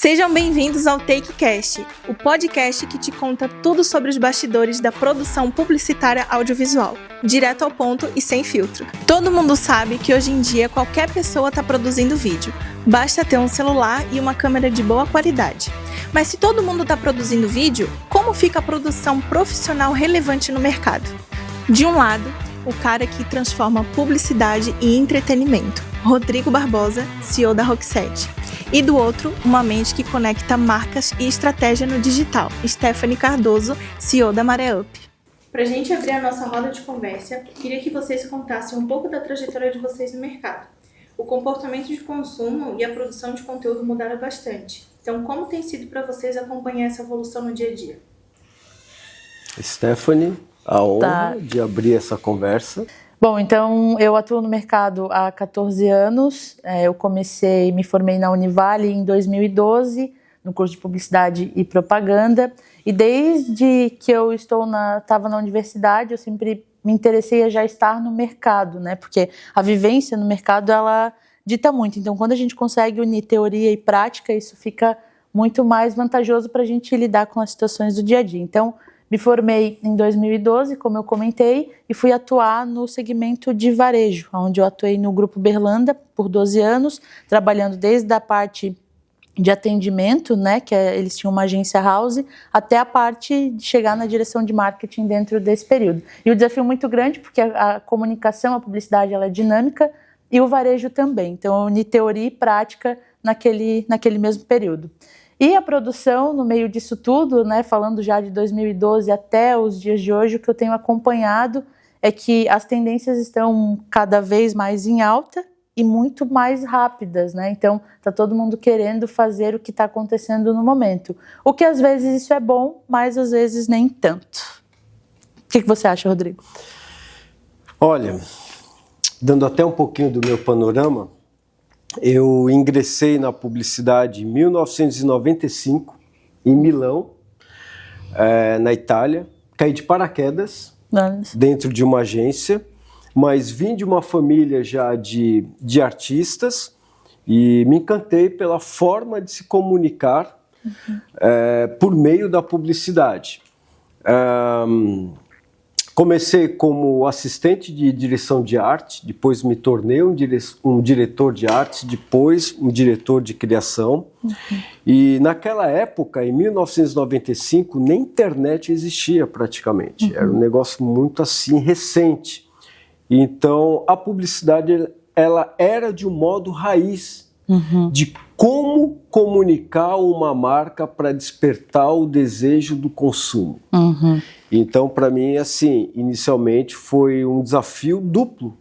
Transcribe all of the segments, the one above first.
Sejam bem-vindos ao TakeCast, o podcast que te conta tudo sobre os bastidores da produção publicitária audiovisual, direto ao ponto e sem filtro. Todo mundo sabe que hoje em dia qualquer pessoa está produzindo vídeo, basta ter um celular e uma câmera de boa qualidade. Mas se todo mundo está produzindo vídeo, como fica a produção profissional relevante no mercado? De um lado, o cara que transforma publicidade em entretenimento, Rodrigo Barbosa, CEO da Rock7. E do outro, uma mente que conecta marcas e estratégia no digital, Stephanie Cardoso, CEO da Maré Up. Para a gente abrir a nossa roda de conversa, queria que vocês contassem um pouco da trajetória de vocês no mercado. O comportamento de consumo e a produção de conteúdo mudaram bastante. Então, como tem sido para vocês acompanhar essa evolução no dia a dia? Stephanie, a honra de abrir essa conversa. Bom, então eu atuo no mercado há 14 anos, eu me formei na Univale em 2012, no curso de Publicidade e Propaganda, e desde que eu estava na universidade, eu sempre me interessei a já estar no mercado, né? Porque a vivência no mercado, ela dita muito, então quando a gente consegue unir teoria e prática, isso fica muito mais vantajoso para a gente lidar com as situações do dia a dia. Então, me formei em 2012, como eu comentei, e fui atuar no segmento de varejo, onde eu atuei no Grupo Berlanda por 12 anos, trabalhando desde a parte de atendimento, né, eles tinham uma agência house, até a parte de chegar na direção de marketing dentro desse período. E o desafio muito grande, porque a comunicação, a publicidade, ela é dinâmica, e o varejo também. Então, eu uni teoria e prática naquele mesmo período. E a produção, no meio disso tudo, né, falando já de 2012 até os dias de hoje, o que eu tenho acompanhado é que as tendências estão cada vez mais em alta e muito mais rápidas, né? Então, está todo mundo querendo fazer o que está acontecendo no momento. O que às vezes isso é bom, mas às vezes nem tanto. O que você acha, Rodrigo? Olha, dando até um pouquinho do meu panorama, eu ingressei na publicidade em 1995, em Milão, na Itália. Caí de paraquedas dentro de uma agência, mas vim de uma família já de artistas e me encantei pela forma de se comunicar por meio da publicidade. Comecei como assistente de direção de arte, depois me tornei um diretor de arte, depois um diretor de criação. E naquela época, em 1995, nem internet existia praticamente. Era um negócio muito assim, recente. Então, a publicidade ela era de um modo raiz, de como comunicar uma marca para despertar o desejo do consumo. Então, para mim, assim, inicialmente foi um desafio duplo,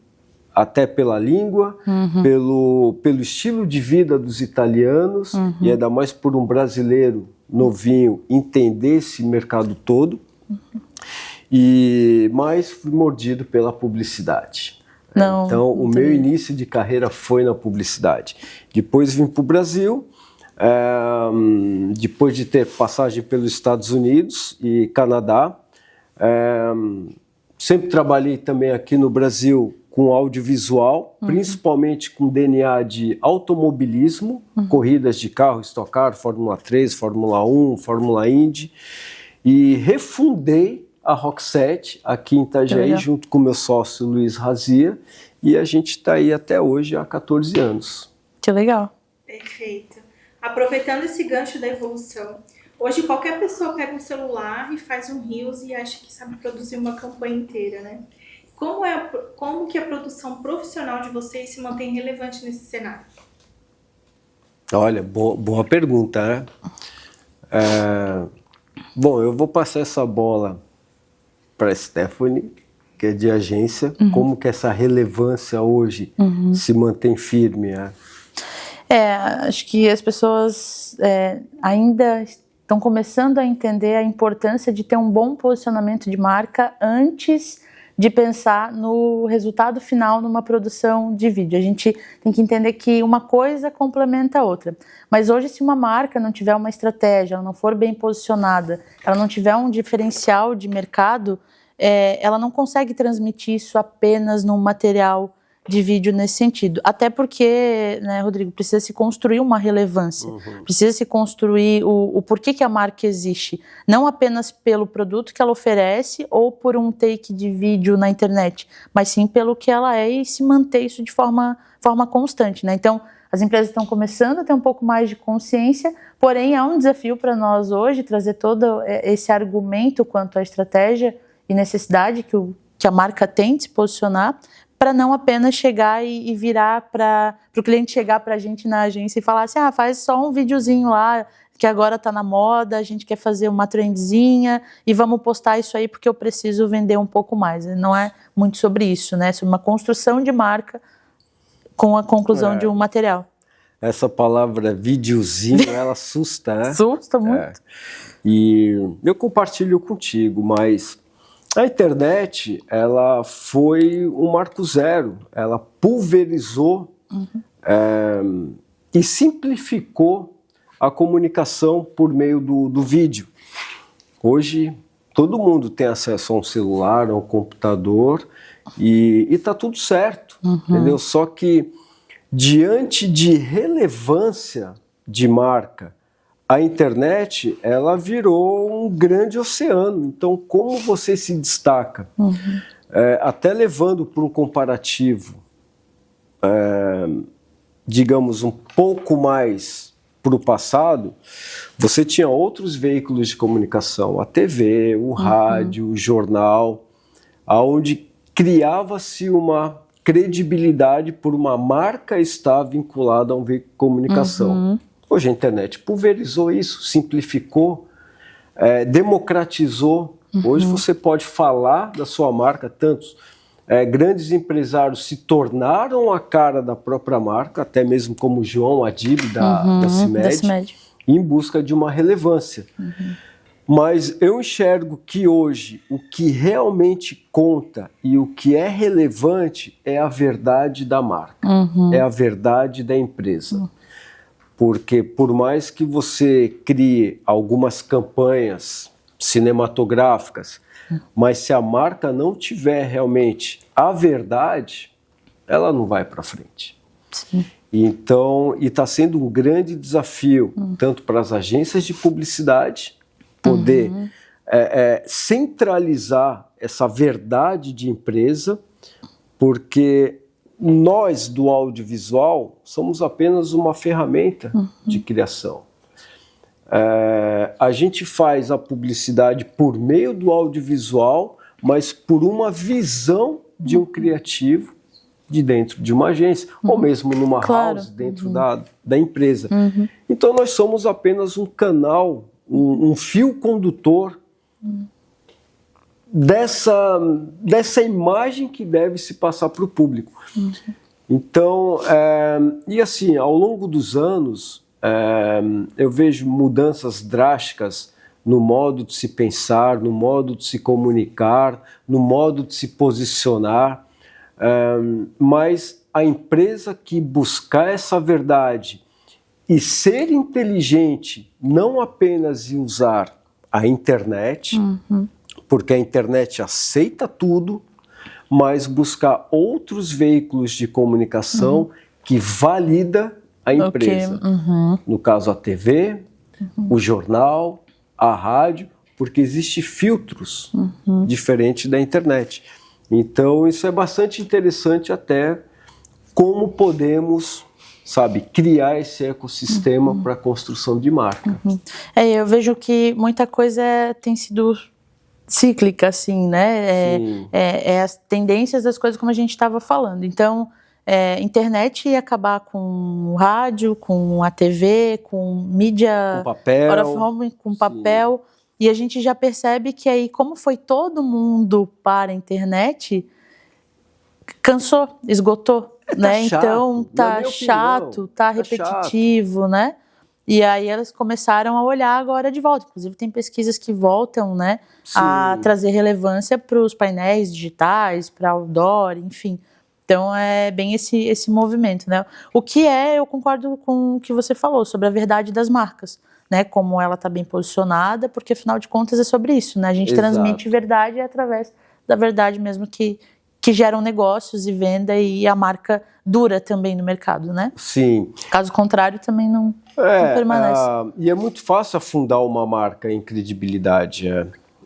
até pela língua, pelo estilo de vida dos italianos, e ainda mais por um brasileiro novinho entender esse mercado todo, mas fui mordido pela publicidade. Então, o meu início de carreira foi na publicidade. Depois vim para o Brasil, depois de ter passagem pelos Estados Unidos e Canadá. Sempre trabalhei também aqui no Brasil com audiovisual, principalmente com DNA de automobilismo, corridas de carro, Stock Car, Fórmula 3, Fórmula 1, Fórmula Indy, e refundei a Rock7 aqui em Itajaí, junto com meu sócio Luiz Razia, e a gente está aí até hoje há 14 anos. Que legal. Perfeito. Aproveitando esse gancho da evolução, hoje qualquer pessoa pega um celular e faz um Reels e acha que sabe produzir uma campanha inteira, né? Como que a produção profissional de vocês se mantém relevante nesse cenário? Olha, boa pergunta, né? Bom, eu vou passar essa bola para a Stephanie, que é de agência. Como que essa relevância hoje se mantém firme? Acho que as pessoas ainda estão começando a entender a importância de ter um bom posicionamento de marca antes de pensar no resultado final numa produção de vídeo. A gente tem que entender que uma coisa complementa a outra. Mas hoje, se uma marca não tiver uma estratégia, ela não for bem posicionada, ela não tiver um diferencial de mercado, ela não consegue transmitir isso apenas num material de vídeo nesse sentido. Até porque, né, Rodrigo, precisa se construir uma relevância, precisa se construir o porquê que a marca existe, não apenas pelo produto que ela oferece ou por um take de vídeo na internet, mas sim pelo que ela é e se manter isso de forma constante, né? Então, as empresas estão começando a ter um pouco mais de consciência, porém é um desafio para nós hoje trazer todo esse argumento quanto à estratégia e necessidade que a marca tem de se posicionar, para não apenas chegar e virar para o cliente chegar para a gente na agência e falar assim, faz só um videozinho lá, que agora está na moda, a gente quer fazer uma trendzinha e vamos postar isso aí porque eu preciso vender um pouco mais. Não é muito sobre isso, né? É sobre uma construção de marca com a conclusão de um material. Essa palavra videozinho, ela assusta, né? Assusta muito. E eu compartilho contigo, mas a internet, ela foi um marco zero, ela pulverizou e simplificou a comunicação por meio do vídeo. Hoje, todo mundo tem acesso a um celular, a um computador e está tudo certo, entendeu? Só que, diante de relevância de marca, a internet, ela virou um grande oceano. Então, como você se destaca? Até levando para um comparativo, digamos, um pouco mais para o passado, você tinha outros veículos de comunicação, a TV, o rádio, o jornal, onde criava-se uma credibilidade por uma marca estar vinculada a um veículo de comunicação. Hoje a internet pulverizou isso, simplificou, democratizou. Hoje você pode falar da sua marca, tantos grandes empresários se tornaram a cara da própria marca, até mesmo como o João Adib da CIMED, em busca de uma relevância. Mas eu enxergo que hoje o que realmente conta e o que é relevante é a verdade da marca, é a verdade da empresa. Porque por mais que você crie algumas campanhas cinematográficas, mas se a marca não tiver realmente a verdade, ela não vai para frente. Então, e está sendo um grande desafio, tanto para as agências de publicidade, poder centralizar essa verdade de empresa, porque nós do audiovisual somos apenas uma ferramenta de criação. A gente faz a publicidade por meio do audiovisual, mas por uma visão de um criativo de dentro de uma agência, ou mesmo numa house dentro da empresa. Então nós somos apenas um canal, um fio condutor dessa imagem que deve se passar para o público. Então, e assim, ao longo dos anos, eu vejo mudanças drásticas no modo de se pensar, no modo de se comunicar, no modo de se posicionar, mas a empresa que buscar essa verdade e ser inteligente, não apenas em usar a internet, porque a internet aceita tudo, mas buscar outros veículos de comunicação que valida a empresa. No caso, a TV, o jornal, a rádio, porque existem filtros diferentes da internet. Então, isso é bastante interessante até como podemos, criar esse ecossistema para a construção de marca. Eu vejo que muita coisa tem sido cíclica, assim, né? As tendências das coisas como a gente estava falando. Então, internet ia acabar com o rádio, com a TV, com mídia... Com papel. Com papel. E a gente já percebe que aí, como foi todo mundo para a internet, cansou, esgotou, né? Chato, então, tá chato, tá repetitivo, chato, né? E aí elas começaram a olhar agora de volta. Inclusive tem pesquisas que voltam, né, a trazer relevância para os painéis digitais, para outdoor, enfim. Então é bem esse movimento, né? O que eu concordo com o que você falou sobre a verdade das marcas, né? Como ela está bem posicionada, porque afinal de contas é sobre isso, né? A gente transmite verdade através da verdade mesmo que que geram negócios e venda e a marca dura também no mercado, né? Sim. Caso contrário, também não permanece. E é muito fácil afundar uma marca em credibilidade.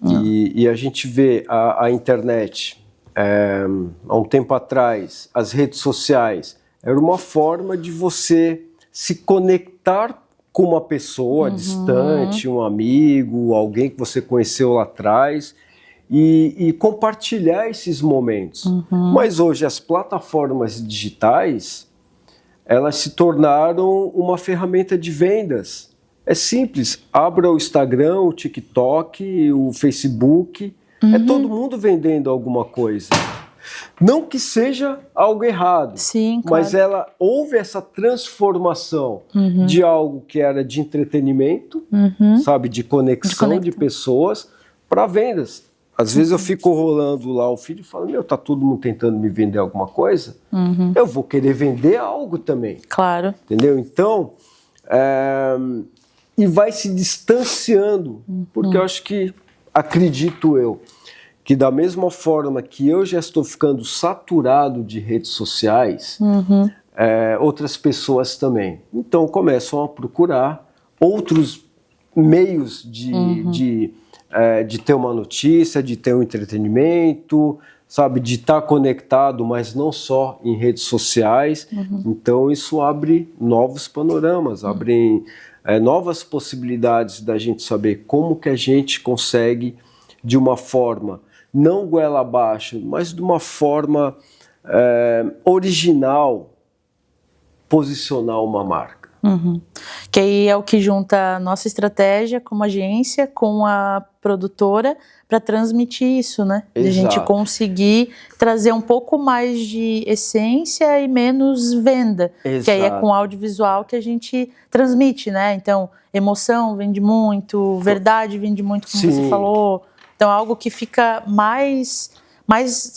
E a gente vê a internet, há um tempo atrás, as redes sociais, era uma forma de você se conectar com uma pessoa distante, um amigo, alguém que você conheceu lá atrás, e compartilhar esses momentos. Mas hoje as plataformas digitais, elas se tornaram uma ferramenta de vendas. É simples, abra o Instagram, o TikTok, o Facebook, é todo mundo vendendo alguma coisa. Não que seja algo errado, Sim, claro. mas houve essa transformação de algo que era de entretenimento, sabe, de conexão de pessoas, para vendas. Às vezes eu fico rolando lá o feed e falo, tá todo mundo tentando me vender alguma coisa, eu vou querer vender algo também. Claro. Entendeu? Então, e vai se distanciando, porque eu acho que, acredito eu, que da mesma forma que eu já estou ficando saturado de redes sociais, outras pessoas também. Então começam a procurar outros meios de ter uma notícia, de ter um entretenimento, sabe, de estar conectado, mas não só em redes sociais. Então isso abre novos panoramas, abre novas possibilidades da gente saber como que a gente consegue, de uma forma não goela abaixo, mas de uma forma original, posicionar uma marca. Que aí é o que junta a nossa estratégia como agência com a produtora para transmitir isso, né? De a gente conseguir trazer um pouco mais de essência e menos venda. Exato. Que aí é com audiovisual que a gente transmite, né? Então, emoção vende muito, verdade vende muito, como você falou. Então, algo que fica mais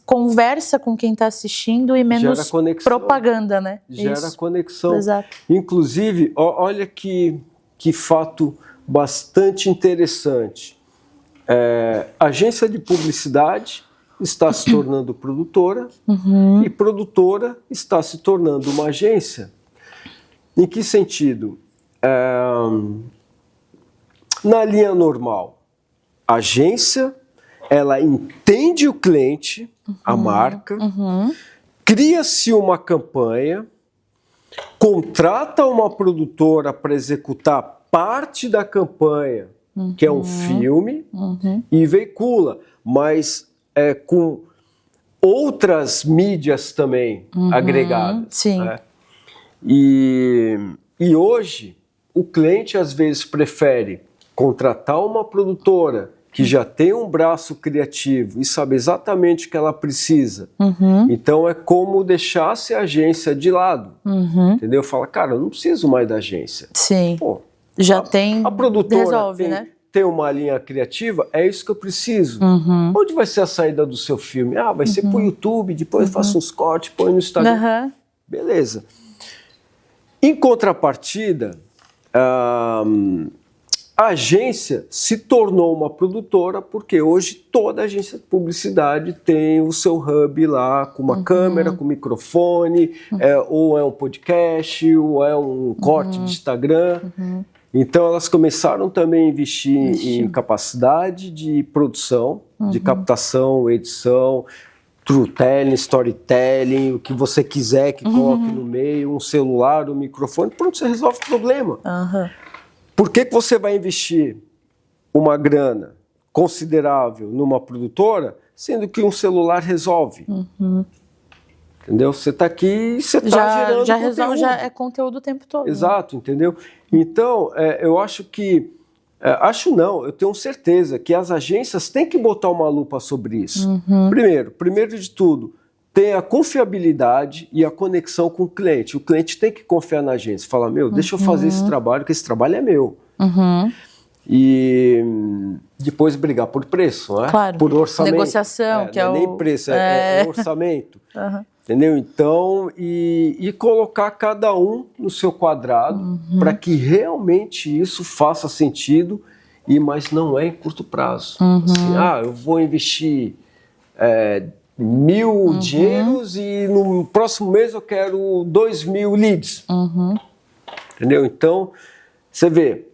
conversa com quem está assistindo e menos propaganda, né? Gera conexão. Exato. Inclusive, olha que fato bastante interessante. A agência de publicidade está se tornando produtora e produtora está se tornando uma agência. Em que sentido? Na linha normal, a agência, ela entende o cliente, a marca, cria-se uma campanha, contrata uma produtora para executar parte da campanha, que é um filme, e veicula, mas com outras mídias também agregadas. Sim. Né? E hoje, o cliente às vezes prefere contratar uma produtora que já tem um braço criativo e sabe exatamente o que ela precisa. Então é como deixasse a agência de lado. Entendeu? Fala, cara, eu não preciso mais da agência. Sim. Pô, já tem, a produtora resolve, né? Tem uma linha criativa, é isso que eu preciso. Onde vai ser a saída do seu filme? Vai ser pro YouTube, depois eu faço uns cortes, põe no Instagram. Beleza. Em contrapartida, a agência se tornou uma produtora porque hoje toda agência de publicidade tem o seu hub lá com uma câmera, com microfone, ou é um podcast, ou é um corte de Instagram. Então elas começaram também a investir em capacidade de produção, de captação, edição, truetelling, storytelling, o que você quiser que coloque no meio, um celular, um microfone, pronto, você resolve o problema. Por que você vai investir uma grana considerável numa produtora, sendo que um celular resolve? Entendeu? Você está aqui e você está gerando já conteúdo. Resolve, já é conteúdo o tempo todo. Exato, entendeu? Então, eu acho que... acho não, eu tenho certeza que as agências têm que botar uma lupa sobre isso. Primeiro de tudo, tem a confiabilidade e a conexão com o cliente. O cliente tem que confiar na agência. Falar, deixa eu fazer esse trabalho, que esse trabalho é meu. E depois brigar por preço, né? Claro. Por orçamento. Negociação, que não é nem preço, é orçamento. Entendeu? Então, e colocar cada um no seu quadrado para que realmente isso faça sentido, mas não é em curto prazo. Assim, eu vou investir 1.000 dinheiros e no próximo mês eu quero 2.000 leads. Entendeu? Então, você vê,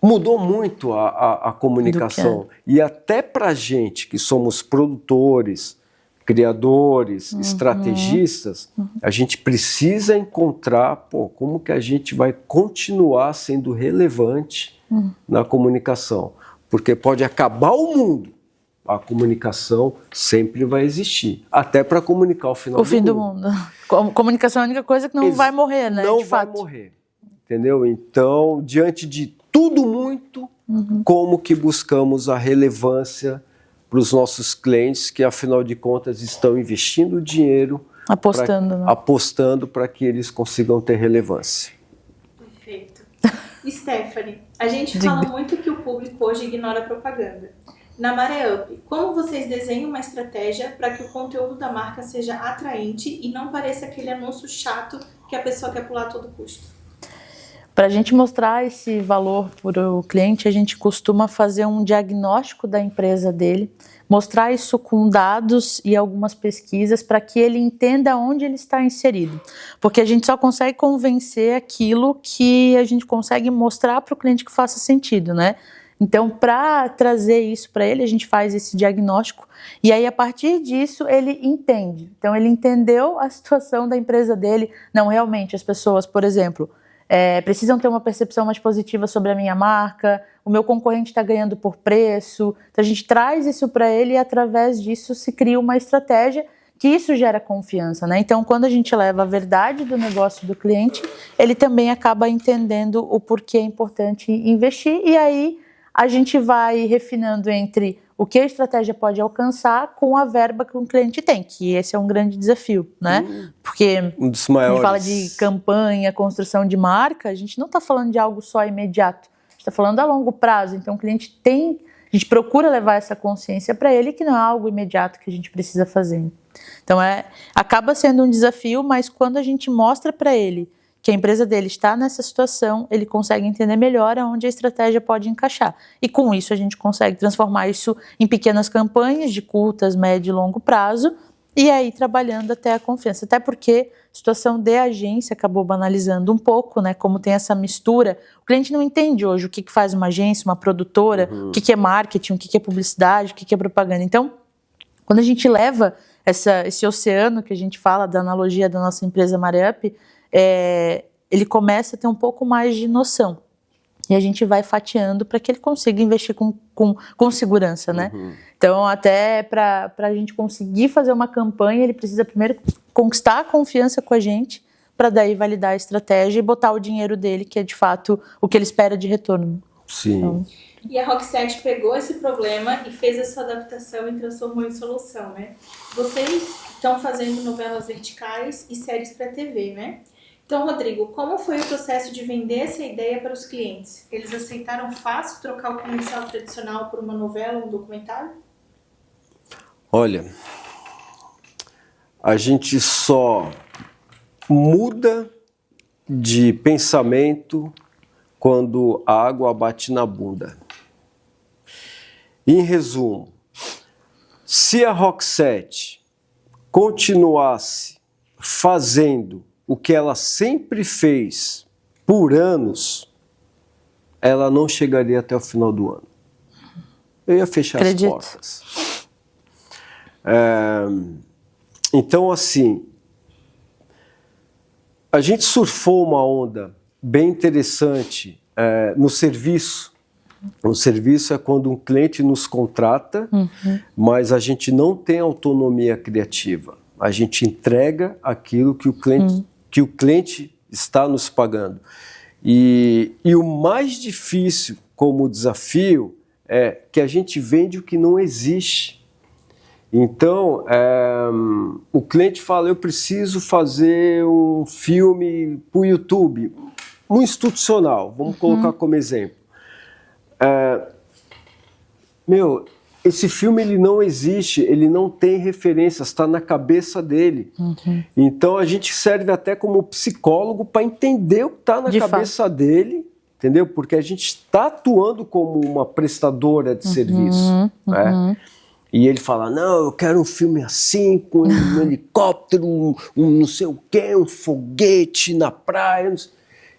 mudou muito a comunicação. E até para a gente que somos produtores, criadores, estrategistas, a gente precisa encontrar como que a gente vai continuar sendo relevante na comunicação. Porque pode acabar o mundo, a comunicação sempre vai existir. Até para comunicar o final do mundo. O fim do mundo. Comunicação é a única coisa que não vai morrer, né? Não vai morrer. Entendeu? Então, diante de tudo muito, como que buscamos a relevância para os nossos clientes que, afinal de contas, estão investindo dinheiro, apostando para que eles consigam ter relevância. Perfeito. Stephanie, a gente fala muito que o público hoje ignora a propaganda. Na MareUp, como vocês desenham uma estratégia para que o conteúdo da marca seja atraente e não pareça aquele anúncio chato que a pessoa quer pular a todo custo? Para a gente mostrar esse valor para o cliente, a gente costuma fazer um diagnóstico da empresa dele, mostrar isso com dados e algumas pesquisas para que ele entenda onde ele está inserido. Porque a gente só consegue convencer aquilo que a gente consegue mostrar para o cliente que faça sentido, né? Então, para trazer isso para ele, a gente faz esse diagnóstico e aí, a partir disso, ele entende. Então, ele entendeu a situação da empresa dele. Não, realmente, as pessoas, por exemplo, precisam ter uma percepção mais positiva sobre a minha marca, o meu concorrente está ganhando por preço. Então, a gente traz isso para ele e, através disso, se cria uma estratégia que isso gera confiança, né? Então, quando a gente leva a verdade do negócio do cliente, ele também acaba entendendo o porquê é importante investir e aí a gente vai refinando entre o que a estratégia pode alcançar com a verba que um cliente tem, que esse é um grande desafio, né? Porque um dos maiores. A gente fala de campanha, construção de marca, a gente não está falando de algo só imediato, a gente está falando a longo prazo. Então o cliente a gente procura levar essa consciência para ele que não é algo imediato que a gente precisa fazer. Então acaba sendo um desafio, mas quando a gente mostra para ele que a empresa dele está nessa situação, ele consegue entender melhor aonde a estratégia pode encaixar. E com isso a gente consegue transformar isso em pequenas campanhas de curtas, médio e longo prazo, e aí trabalhando até a confiança. Até porque a situação de agência acabou banalizando um pouco, né? Como tem essa mistura, o cliente não entende hoje o que faz uma agência, uma produtora, o que é marketing, o que é publicidade, o que é propaganda. Então, quando a gente leva esse oceano que a gente fala, da analogia da nossa empresa MareUp, ele começa a ter um pouco mais de noção. E a gente vai fatiando para que ele consiga investir com segurança, né? Então, até para a gente conseguir fazer uma campanha, ele precisa primeiro conquistar a confiança com a gente, para daí validar a estratégia e botar o dinheiro dele, que é de fato o que ele espera de retorno. Sim. Então, e a Rock7 pegou esse problema e fez essa adaptação e transformou em solução, né? Vocês estão fazendo novelas verticais e séries para TV, né? Então, Rodrigo, como foi o processo de vender essa ideia para os clientes? Eles aceitaram fácil trocar o comercial tradicional por uma novela, um documentário? Olha, a gente só muda de pensamento quando a água bate na bunda. Em resumo, se a Rock7 continuasse fazendo o que ela sempre fez por anos, ela não chegaria até o final do ano. Eu ia fechar as portas. Então, assim, a gente surfou uma onda bem interessante no serviço. O serviço é quando um cliente nos contrata, mas a gente não tem autonomia criativa. A gente entrega aquilo que o cliente está nos pagando. E o mais difícil como desafio é que a gente vende o que não existe. Então, o cliente fala, eu preciso fazer um filme para o YouTube, um institucional, vamos colocar como exemplo. Esse filme ele não existe, ele não tem referências, está na cabeça dele. Então a gente serve até como psicólogo para entender o que está na cabeça dele, entendeu? Porque a gente está atuando como uma prestadora de serviço. Né? E ele fala, não, eu quero um filme assim, com um helicóptero, um não sei o quê, um foguete na praia.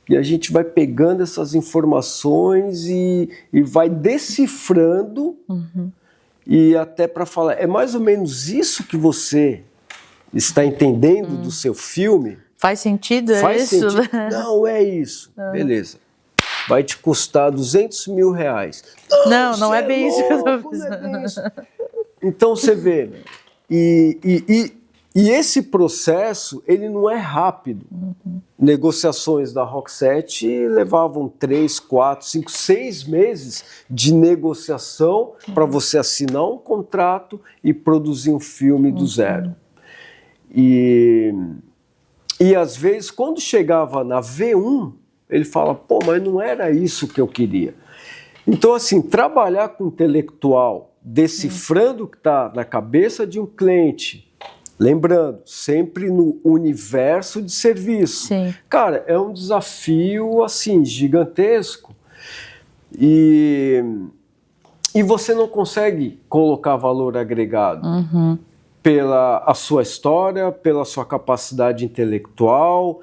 E a gente vai pegando essas informações e vai decifrando, e até para falar, é mais ou menos isso que você está entendendo do seu filme? Faz sentido? Faz isso? sentido? Não, é isso. Beleza. Vai te custar R$200 mil. Não é bem isso que eu tô não é bem pensando. isso. Então você vê, e esse processo, ele não é rápido. Negociações da Roxette levavam 3, 4, 5, 6 meses de negociação para você assinar um contrato e produzir um filme do zero. E às vezes, quando chegava na V1, ele fala, pô, mas não era isso que eu queria. Então, assim, trabalhar com intelectual, decifrando o que está na cabeça de um cliente, lembrando, sempre no universo de serviço. Sim. Cara, é um desafio, assim, gigantesco. E você não consegue colocar valor agregado pela a sua história, pela sua capacidade intelectual,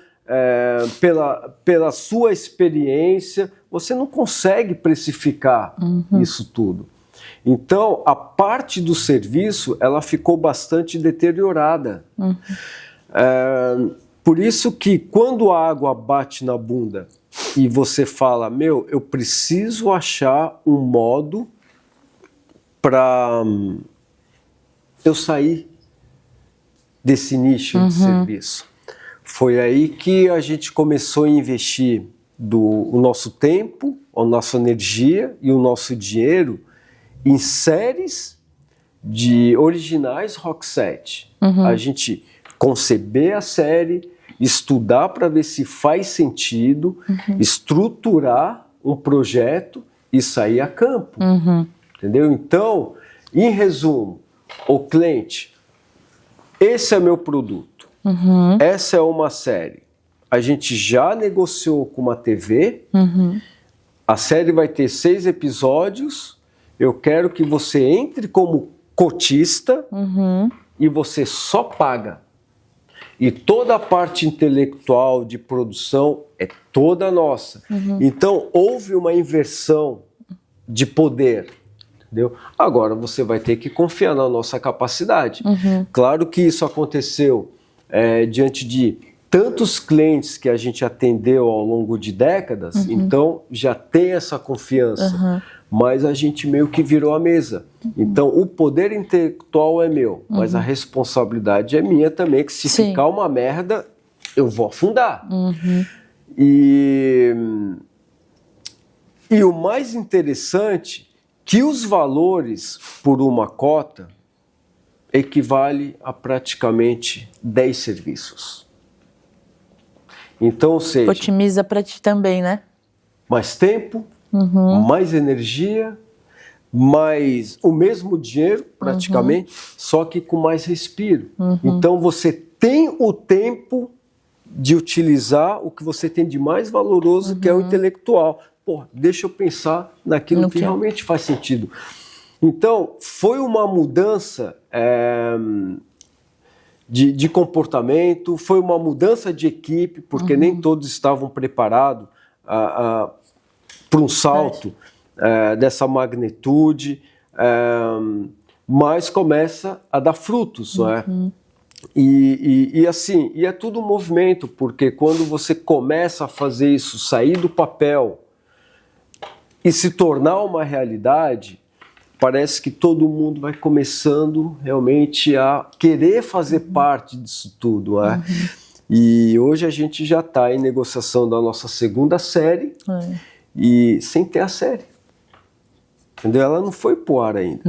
pela sua experiência. Você não consegue precificar isso tudo. Então, a parte do serviço, ela ficou bastante deteriorada. Por isso que quando a água bate na bunda e você fala, meu, eu preciso achar um modo para eu sair desse nicho de serviço. Foi aí que a gente começou a investir o nosso tempo, a nossa energia e o nosso dinheiro em séries de originais Roxette. A gente conceber a série, estudar para ver se faz sentido, estruturar um projeto e sair a campo. Entendeu? Então, em resumo, o cliente, esse é meu produto, essa é uma série. A gente já negociou com uma TV, a série vai ter 6 episódios, eu quero que você entre como cotista e você só paga. E toda a parte intelectual de produção é toda nossa. Então, houve uma inversão de poder. Entendeu? Agora você vai ter que confiar na nossa capacidade. Claro que isso aconteceu diante de tantos clientes que a gente atendeu ao longo de décadas, então já tem essa confiança. Mas a gente meio que virou a mesa. Então o poder intelectual é meu, mas a responsabilidade é minha também, que se ficar uma merda, eu vou afundar. E o mais interessante, que os valores por uma cota equivale a praticamente 10 serviços. Então, ou seja... Otimiza para ti também, né? Mais tempo, mais energia, mais o mesmo dinheiro, praticamente, só que com mais respiro. Então, você tem o tempo de utilizar o que você tem de mais valoroso, que é o intelectual. Pô, deixa eu pensar naquilo que realmente faz sentido. Então, foi uma mudança de comportamento, foi uma mudança de equipe, porque nem todos estavam preparados para um salto dessa magnitude, mas começa a dar frutos, não é? E assim, é tudo um movimento, porque quando você começa a fazer isso, sair do papel e se tornar uma realidade, parece que todo mundo vai começando realmente a querer fazer parte disso tudo. E hoje a gente já está em negociação da nossa segunda série e sem ter a série. Entendeu? Ela não foi pro ar ainda.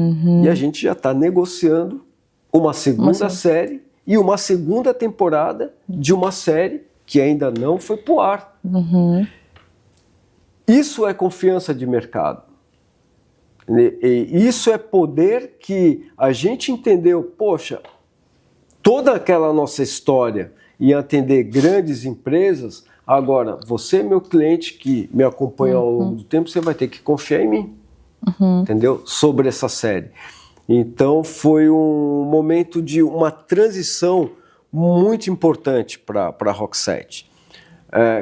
E a gente já está negociando uma segunda série e uma segunda temporada de uma série que ainda não foi pro ar. Isso é confiança de mercado. E isso é poder que a gente entendeu, poxa, toda aquela nossa história em atender grandes empresas, agora, você, meu cliente, que me acompanha ao longo do tempo, você vai ter que confiar em mim, entendeu? Sobre essa série. Então foi um momento de uma transição muito importante para a Rock7.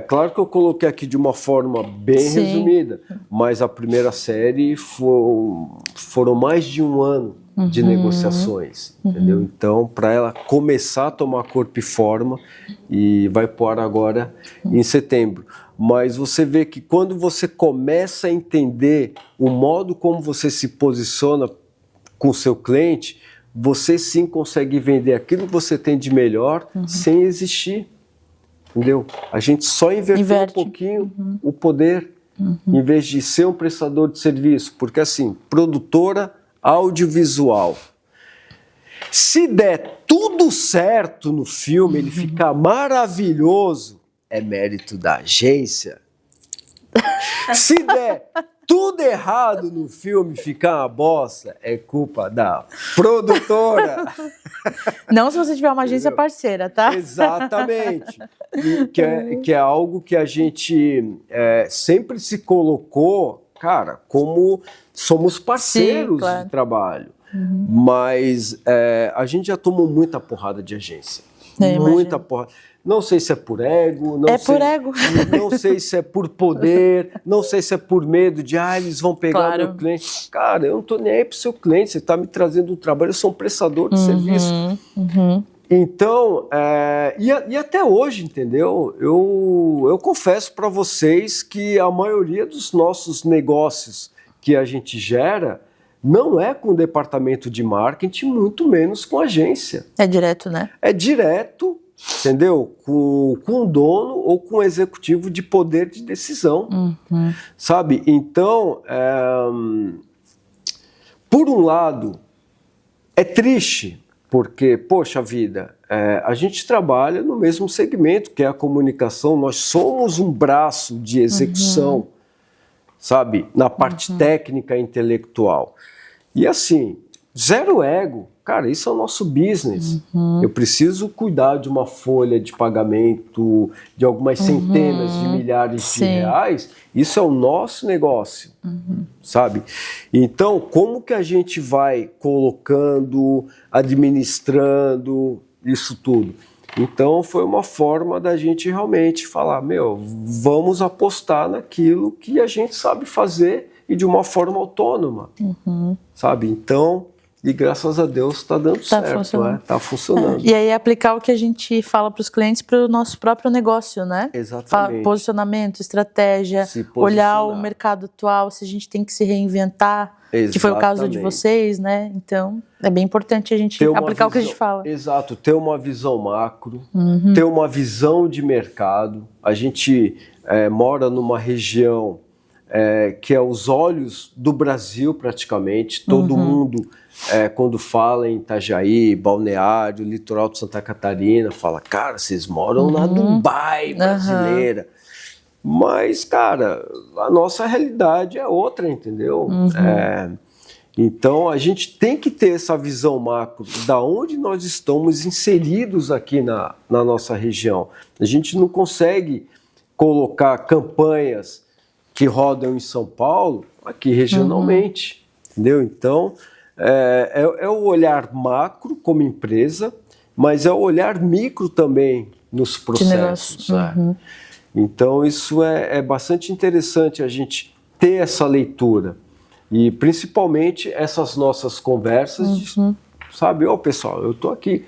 Claro que eu coloquei aqui de uma forma bem resumida, mas a primeira série foram mais de um ano de negociações, entendeu? Então, para ela começar a tomar corpo e forma, e vai pôr agora em setembro. Mas você vê que quando você começa a entender o modo como você se posiciona com o seu cliente, você sim consegue vender aquilo que você tem de melhor sem existir. Entendeu? A gente só inverteu um pouquinho o poder, em vez de ser um prestador de serviço. Porque assim, produtora audiovisual. Se der tudo certo no filme, ele ficar maravilhoso, é mérito da agência. Se der tudo errado no filme, ficar uma bosta, é culpa da produtora. Não se você tiver uma agência parceira, tá? Exatamente. Que é algo que a gente sempre se colocou, cara, como somos parceiros de trabalho. Mas a gente já tomou muita porrada de agência. Muita porrada. Não sei se é por ego, não sei se é por poder, não sei se é por medo de eles vão pegar meu cliente. Cara, eu não tô nem aí pro seu cliente, você tá me trazendo um trabalho, eu sou um prestador de serviço. Então, e até hoje, entendeu? Eu confesso para vocês que a maioria dos nossos negócios que a gente gera não é com o departamento de marketing, muito menos com a agência. É direto, né? É direto, entendeu? Com o dono ou com o executivo de poder de decisão, sabe? Então, por um lado, é triste, porque, poxa vida, a gente trabalha no mesmo segmento, que é a comunicação, nós somos um braço de execução, sabe? Na parte técnica e intelectual. E assim, zero ego. Cara, isso é o nosso business. Eu preciso cuidar de uma folha de pagamento de algumas centenas de milhares de reais. Isso é o nosso negócio, sabe? Então, como que a gente vai colocando, administrando isso tudo? Então, foi uma forma da gente realmente falar, vamos apostar naquilo que a gente sabe fazer e de uma forma autônoma, sabe? Então... E graças a Deus está dando certo, está funcionando. E aí aplicar o que a gente fala para os clientes para o nosso próprio negócio, né? Exatamente. Posicionamento, estratégia, olhar o mercado atual, se a gente tem que se reinventar, que foi o caso de vocês, né? Então, é bem importante a gente aplicar o que a gente fala. Exato, ter uma visão macro, ter uma visão de mercado. A gente mora numa região que é os olhos do Brasil praticamente, todo mundo... quando fala em Itajaí, Balneário, litoral de Santa Catarina, fala, cara, vocês moram na Dubai brasileira. Mas, cara, a nossa realidade é outra, entendeu? Então, a gente tem que ter essa visão macro da onde nós estamos inseridos aqui na nossa região. A gente não consegue colocar campanhas que rodam em São Paulo aqui regionalmente, entendeu? Então... É o olhar macro como empresa, mas é o olhar micro também nos processos. Então isso é bastante interessante a gente ter essa leitura e principalmente essas nossas conversas, sabe, pessoal, eu estou aqui,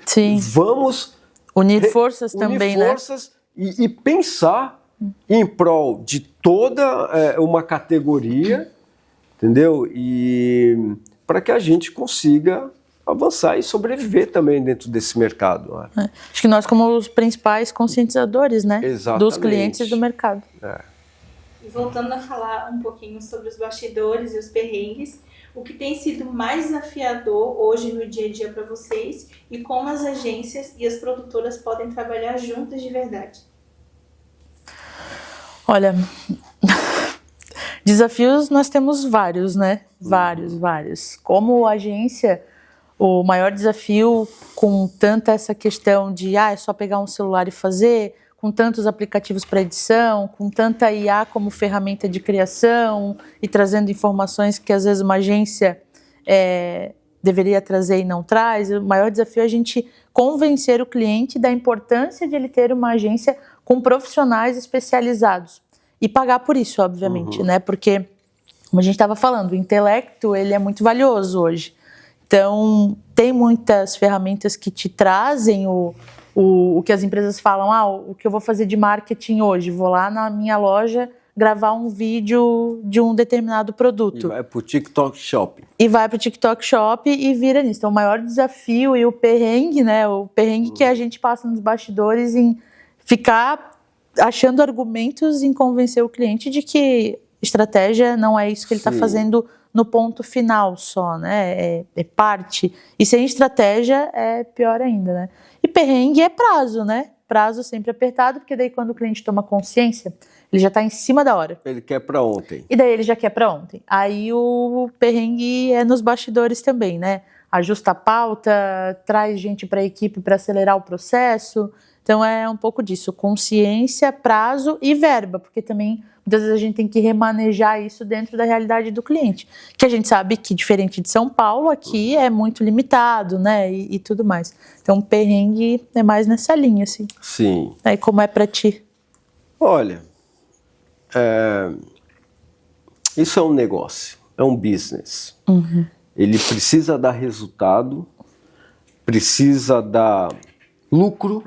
vamos unir forças também, forças, né? E pensar em prol de toda uma categoria, entendeu? E para que a gente consiga avançar e sobreviver também dentro desse mercado. Acho que nós como os principais conscientizadores, né? Exatamente. Dos clientes e do mercado. E voltando a falar um pouquinho sobre os bastidores e os perrengues, o que tem sido mais desafiador hoje no dia a dia para vocês e como as agências e as produtoras podem trabalhar juntas de verdade? Olha... Desafios nós temos vários, né? Vários. Como agência, o maior desafio com tanta essa questão de é só pegar um celular e fazer, com tantos aplicativos para edição, com tanta IA como ferramenta de criação e trazendo informações que às vezes uma agência deveria trazer e não traz. O maior desafio é a gente convencer o cliente da importância de ele ter uma agência com profissionais especializados e pagar por isso, obviamente, né? Porque, como a gente estava falando, o intelecto ele é muito valioso hoje. Então, tem muitas ferramentas que te trazem o que as empresas falam, o que eu vou fazer de marketing hoje? Vou lá na minha loja gravar um vídeo de um determinado produto. E vai pro TikTok Shop. E vai pro TikTok Shop e vira nisso. Então, o maior desafio e o perrengue, né? O perrengue que a gente passa nos bastidores em ficar achando argumentos em convencer o cliente de que estratégia não é isso que ele está fazendo no ponto final só, né? É parte. E sem estratégia é pior ainda, né? E perrengue é prazo, né? Prazo sempre apertado, porque daí quando o cliente toma consciência, ele já está em cima da hora. Ele quer para ontem. E daí ele já quer para ontem. Aí o perrengue é nos bastidores também, né? Ajusta a pauta, traz gente para a equipe para acelerar o processo. Então é um pouco disso, consciência, prazo e verba, porque também muitas vezes a gente tem que remanejar isso dentro da realidade do cliente, que a gente sabe que diferente de São Paulo, aqui é muito limitado, né, e tudo mais. Então o perrengue é mais nessa linha, assim. Sim. Aí como é para ti? Olha, isso é um negócio, é um business. Ele precisa dar resultado, precisa dar lucro,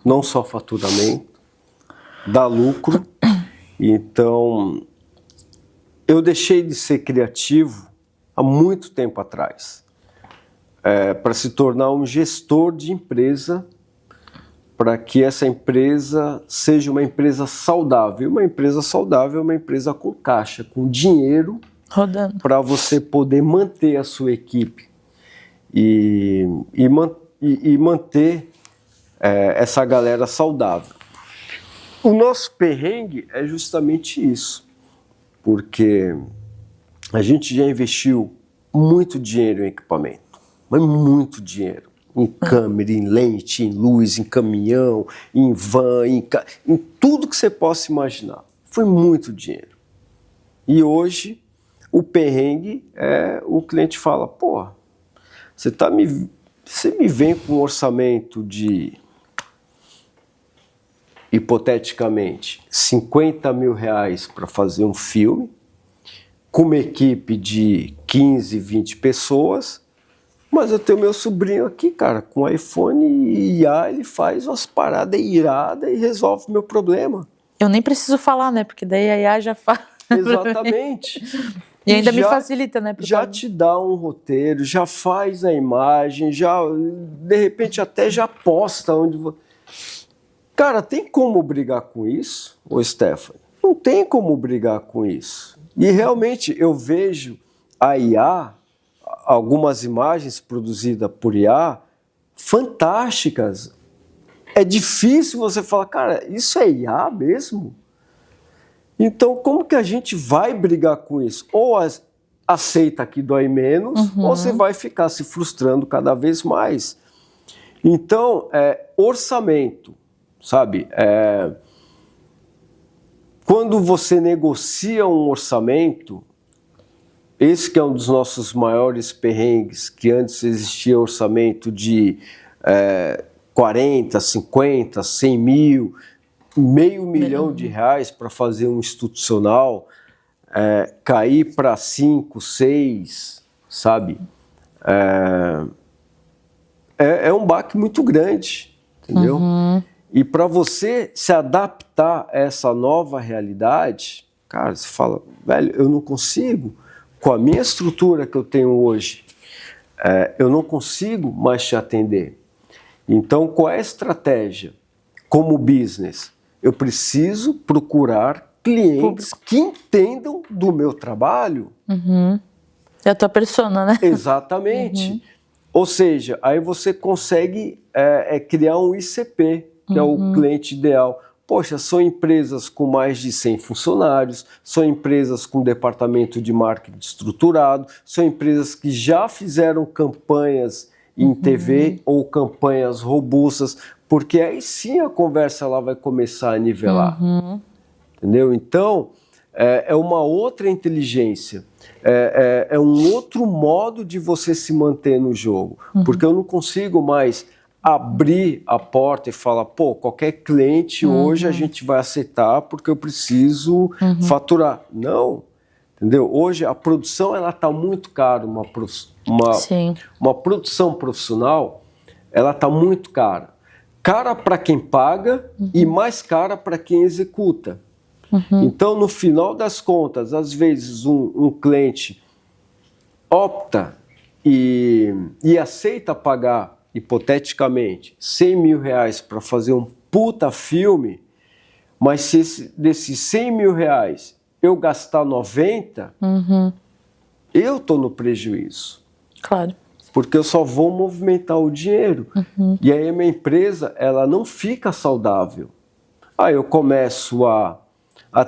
não só faturamento, dá lucro. Então, eu deixei de ser criativo há muito tempo atrás, para se tornar um gestor de empresa, para que essa empresa seja uma empresa saudável. Uma empresa saudável é uma empresa com caixa, com dinheiro, Rodando. para você poder manter a sua equipe e manter essa galera saudável. O nosso perrengue é justamente isso, porque a gente já investiu muito dinheiro em equipamento, mas muito dinheiro, em câmera, em lente, em luz, em caminhão, em van, em tudo que você possa imaginar. Foi muito dinheiro. E hoje o perrengue é o cliente fala, pô, você me vem com um orçamento de, hipoteticamente, 50 mil reais para fazer um filme, com uma equipe de 15, 20 pessoas, mas eu tenho meu sobrinho aqui, cara, com iPhone e IA, ele faz umas paradas iradas e resolve o meu problema. Eu nem preciso falar, né, porque daí a IA já faz. Exatamente. E ainda me facilita, né? Já te dá um roteiro, já faz a imagem, já de repente até já posta onde você... Cara, tem como brigar com isso, ô Stephanie? Não tem como brigar com isso. E realmente eu vejo a IA, algumas imagens produzidas por IA, fantásticas. É difícil você falar, cara, isso é IA mesmo? Então, como que a gente vai brigar com isso? Ou aceita que dói menos, ou você vai ficar se frustrando cada vez mais. Então, orçamento, sabe? Quando você negocia um orçamento, esse que é um dos nossos maiores perrengues, que antes existia orçamento de 40, 50, 100 mil, meio milhão de reais para fazer um institucional, cair para 5, 6, sabe? É um baque muito grande, entendeu? E para você se adaptar a essa nova realidade, cara, você fala, velho, eu não consigo, com a minha estrutura que eu tenho hoje, eu não consigo mais te atender. Então, qual é a estratégia? Como business, eu preciso procurar clientes que entendam do meu trabalho. É a tua persona, né? Exatamente. Ou seja, aí você consegue criar um ICP, que é o cliente ideal. Poxa, são empresas com mais de 100 funcionários, são empresas com departamento de marketing estruturado, são empresas que já fizeram campanhas em TV ou campanhas robustas, porque aí sim a conversa ela vai começar a nivelar. Entendeu? Então, é uma outra inteligência, é um outro modo de você se manter no jogo, porque eu não consigo mais abrir a porta e falar, pô, qualquer cliente hoje a gente vai aceitar porque eu preciso faturar. Não, entendeu? Hoje a produção ela está muito cara, uma produção profissional ela está muito cara. Cara para quem paga e mais cara para quem executa. Então, no final das contas, às vezes um cliente opta e aceita pagar, hipoteticamente, R$100 mil para fazer um puta filme, mas se desses R$100 mil eu gastar 90, eu estou no prejuízo. Claro. Porque eu só vou movimentar o dinheiro. E aí a minha empresa, ela não fica saudável. Aí eu começo a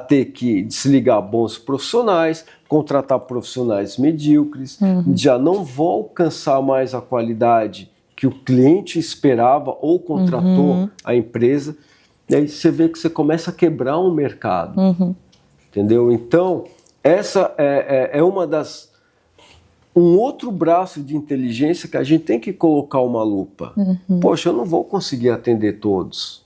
ter que desligar bons profissionais, contratar profissionais medíocres, já não vou alcançar mais a qualidade que o cliente esperava ou contratou a empresa. E aí você vê que você começa a quebrar um mercado. Entendeu? Então, essa é um outro braço de inteligência que a gente tem que colocar uma lupa. Poxa, eu não vou conseguir atender todos.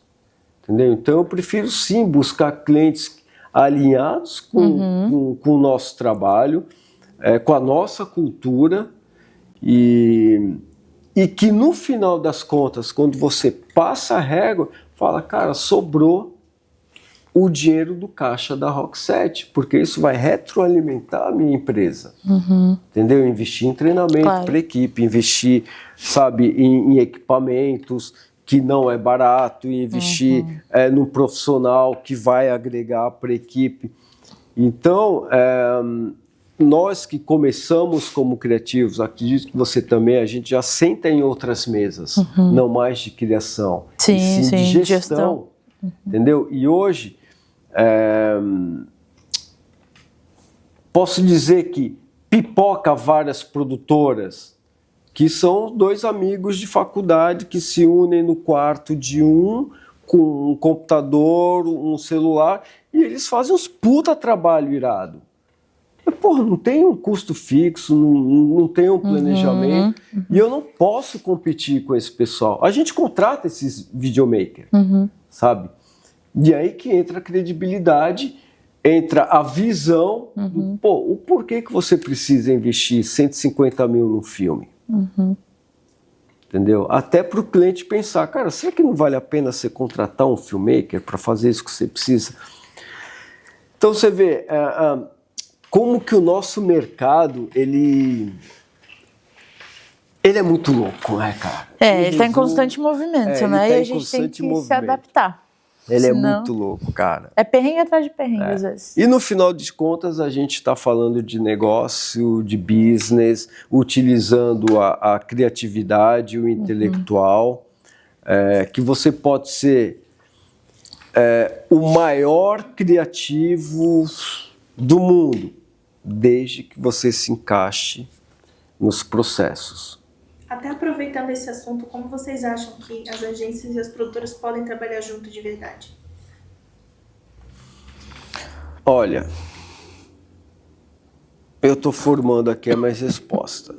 Entendeu? Então, eu prefiro sim buscar clientes alinhados com o nosso trabalho, com a nossa cultura e que no final das contas, quando você passa a régua, fala, cara, sobrou o dinheiro do caixa da Rock7, porque isso vai retroalimentar a minha empresa. Entendeu? Investir em treinamento para a equipe, investir, sabe, em equipamentos, que não é barato, e investir num profissional que vai agregar para a equipe. Então, nós que começamos como criativos, acredito que você também, a gente já senta em outras mesas, não mais de criação, sim, de gestão. Entendeu? E hoje, posso dizer que pipoca várias produtoras, que são dois amigos de faculdade que se unem no quarto de um, com um computador, um celular, e eles fazem uns puta trabalho irado. Mas, porra, não tem um custo fixo, não tem um planejamento, e eu não posso competir com esse pessoal. A gente contrata esses videomakers, sabe? E aí que entra a credibilidade, entra a visão, do, pô, o porquê que você precisa investir 150 mil num filme. Entendeu? Até para o cliente pensar, cara, será que não vale a pena você contratar um filmmaker para fazer isso que você precisa? Então você vê como que o nosso mercado, ele é muito louco, né, cara? Ele está em constante movimento, né? E a gente tem que se adaptar. Ele é muito louco, cara. É perrengue atrás de perrengue, às vezes. E no final de contas, a gente está falando de negócio, de business, utilizando a criatividade, o intelectual, que você pode ser o maior criativo do mundo, desde que você se encaixe nos processos. Até aproveitando esse assunto, como vocês acham que as agências e as produtoras podem trabalhar junto de verdade? Olha, eu estou formando aqui a minha resposta.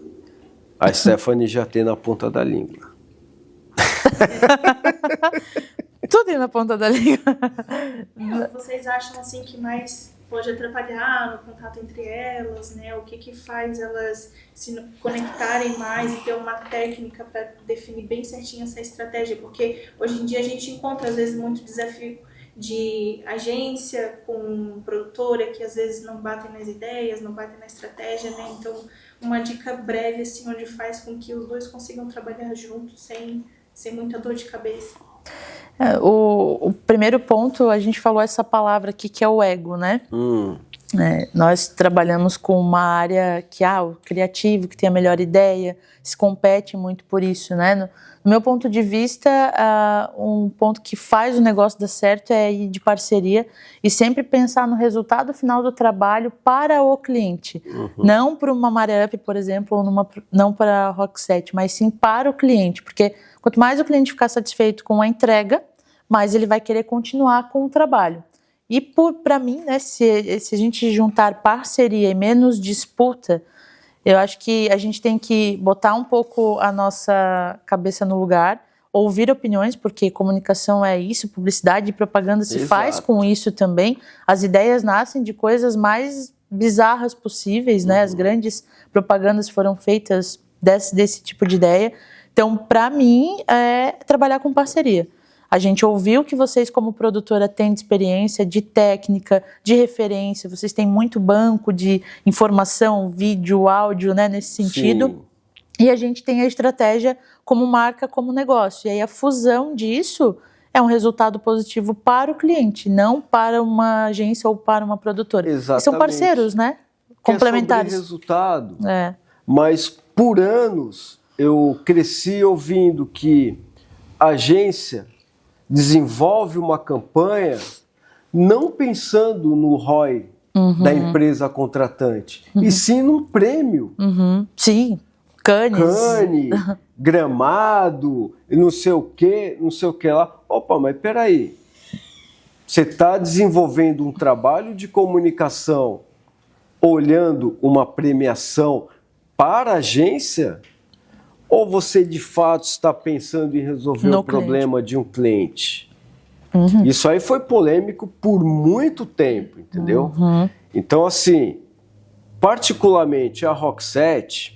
A Stephanie já tem na ponta da língua. Tudo aí na ponta da língua. Vocês acham assim que mais pode atrapalhar no contato entre elas, né? O que faz elas se conectarem mais e ter uma técnica para definir bem certinho essa estratégia? Porque hoje em dia a gente encontra às vezes muito desafio de agência com produtora que às vezes não batem nas ideias, não batem na estratégia, né? Então, uma dica breve assim, onde faz com que os dois consigam trabalhar juntos sem muita dor de cabeça. O primeiro ponto, a gente falou essa palavra aqui que é o ego, né? Nós trabalhamos com uma área que o criativo, que tem a melhor ideia, se compete muito por isso, né? No meu ponto de vista, um ponto que faz o negócio dar certo é ir de parceria e sempre pensar no resultado final do trabalho para o cliente. Não para uma Mareup, por exemplo, ou não para a Rock7, mas sim para o cliente, porque quanto mais o cliente ficar satisfeito com a entrega, mais ele vai querer continuar com o trabalho. E para mim, né, se a gente juntar parceria e menos disputa, eu acho que a gente tem que botar um pouco a nossa cabeça no lugar, ouvir opiniões, porque comunicação é isso, publicidade e propaganda se faz com isso também. As ideias nascem de coisas mais bizarras possíveis, né? As grandes propagandas foram feitas desse tipo de ideia. Então, para mim, é trabalhar com parceria. A gente ouviu que vocês, como produtora, têm de experiência, de técnica, de referência. Vocês têm muito banco de informação, vídeo, áudio, né, nesse sentido. Sim. E a gente tem a estratégia como marca, como negócio. E aí a fusão disso é um resultado positivo para o cliente, não para uma agência ou para uma produtora. Exatamente. E são parceiros, né? Complementares. É sobre resultado. É. Mas por anos eu cresci ouvindo que a agência desenvolve uma campanha não pensando no ROI da empresa contratante, e sim num prêmio. Sim, Cannes, Gramado, não sei o que lá. Opa, mas peraí, você está desenvolvendo um trabalho de comunicação olhando uma premiação para a agência? Ou você de fato está pensando em resolver o problema de um cliente? Isso aí foi polêmico por muito tempo, entendeu? Então, assim, particularmente a Rock7,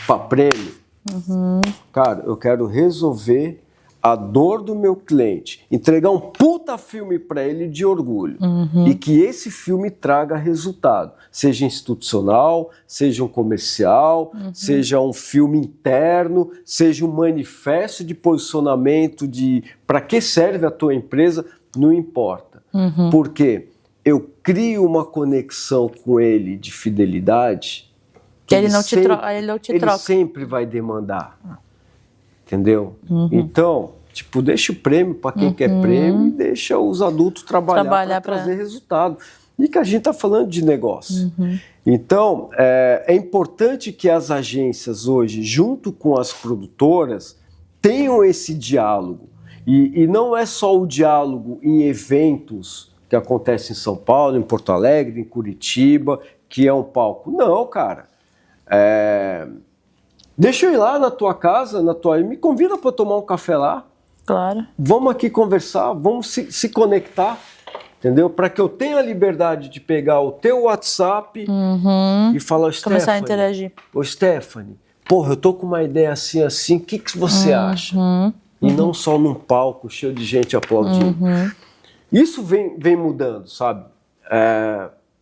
para prêmio, cara, eu quero resolver a dor do meu cliente, entregar um puta filme para ele de orgulho e que esse filme traga resultado, seja institucional, seja um comercial, seja um filme interno, seja um manifesto de posicionamento de para que serve a tua empresa, não importa. Porque eu crio uma conexão com ele de fidelidade que ele não te troca. Ele sempre vai demandar. Entendeu? Então, tipo, deixa o prêmio para quem quer prêmio e deixa os adultos trabalhar para trazer resultado. E que a gente está falando de negócio. Então, é importante que as agências hoje, junto com as produtoras, tenham esse diálogo. E não é só o diálogo em eventos que acontecem em São Paulo, em Porto Alegre, em Curitiba, que é um palco. Não, cara. Deixa eu ir lá na tua casa, me convida para tomar um café lá. Claro. Vamos aqui conversar, vamos se conectar, entendeu? Para que eu tenha a liberdade de pegar o teu WhatsApp e falar, começar a interagir. Ô, Stephanie, porra, eu tô com uma ideia assim, o que você acha? E não só num palco cheio de gente aplaudindo. Isso vem mudando, sabe?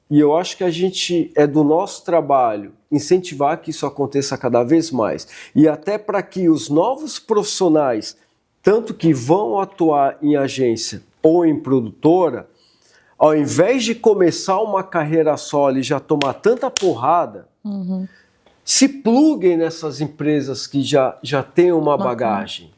E eu acho que a gente, é do nosso trabalho, incentivar que isso aconteça cada vez mais. E até para que os novos profissionais, tanto que vão atuar em agência ou em produtora, ao invés de começar uma carreira solo e já tomar tanta porrada, se pluguem nessas empresas que já têm uma bagagem,